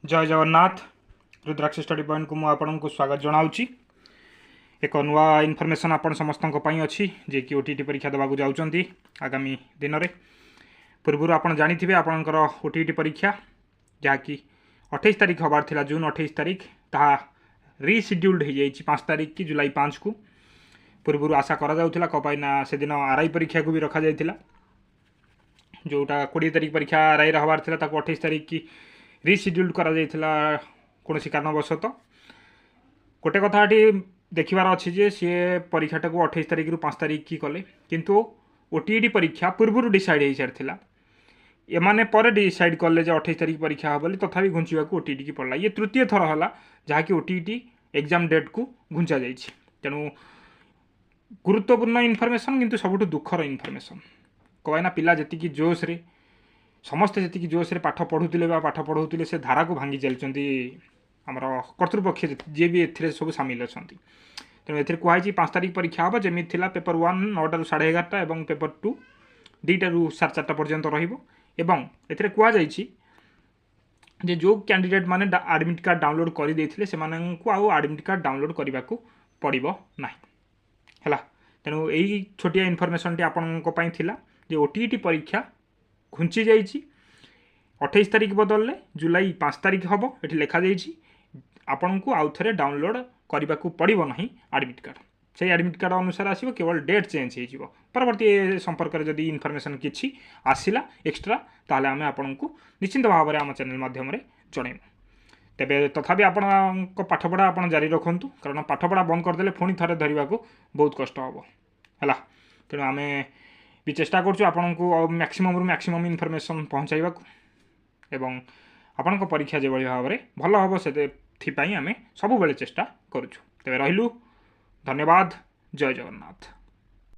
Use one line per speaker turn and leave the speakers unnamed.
जय जगन्नाथ। रुद्राक्ष study point को आपको स्वागत जनाऊँगी। एक नुआ इनफर्मेशन आपण समस्त अच्छी जे कि ओटीटी परीक्षा देवाक जाऊँगी आगामी दिन में। पूर्व आपड़ जाथे आपणकर ओटीटी परीक्षा जहाँकि 28 तारीख हबार थिला, जून 28 तारीख ता रिशिड्यूल्ड हो जाए 5 तारीख कि जुलाई 5 को। पूर्व आशा करा कपाईना से दिन आरआई परीक्षा को भी रखा जाइथिला, जोटा 20 तारीख परीक्षा आरआई हबार थिला ताको 28 तारीख की रिशिड्यूल्ड करा जाइथिला कौन कारणवशत। गोटे कथा देखिबार अच्छी जे सी परीक्षाटा को 28 तारीख रु 5 तारीख की कले, किंतु ओटीटी परीक्षा पूर्व डिसाइड हो सारी एमाने पर डिसाइड कले 28 तारीख परीक्षा हम तथापि घुंचा को ओटीटी की पड़ा। ये तृतीय थर है जहाँकि ओटीटी एग्जाम डेट को घुंचा जाइए। तेणु गुरुत्वपूर्ण इनफर्मेशन किंतु सबुठ दुखर इनफर्मेशन कहीं पिला जी जोश रे समस्ते जी जोश रे पाठ पढ़ुले पाठ पढ़ाऊे से धारा को भांगी चलती आमर कर्तृपक्ष जी भी ए सब सामिल अच्छा। तेणु ए कहुई 5 तारीख परीक्षा हम जमी थी पेपर 1 9 रू 11:30 और पेपर 2 2टा रू 4:30 पर्यंत रही। जे जो कैंडिडेट माने एडमिट कार्ड डाउनलोड कर देते से एडमिट कार्ड डाउनलोड करने को पड़ो ना है। तेणु यही छोटिया इनफर्मेशन टी आपण थिला जे ओटीटी परीक्षा घुंची जाइए 28 तारीख बदलले जुलाई 5 तारीख हम ये लिखा आपण को आउ थे डाउनलोड करने को पड़ो ना एडमिट कार्ड। से एडमिट कार्ड अनुसार आसो, केवल डेट चेंज हो परवर्ती संपर्क में जदि इनफर्मेशन किसी आसला एक्सट्रा ताहले आमे आपन को निश्चिंत भाव में आम चैनल माध्यम जनइबू। तेबे तथापि आपण पाठपढ़ा आप जारी रखु, कारण पाठपढ़ा बंद करदे पुणी थे धरने को बहुत कष्ट हम है। तेणु आम भी चेष्टा करूँ आपन को मैक्सिमम रु मैक्सिमम इनफर्मेशन पहुँचाइबा एवं आपण परीक्षा जो भाव में भल हम से आम सब चेष्टा करूँ। तेबे रहिलु, धन्यवाद। जय जगन्नाथ।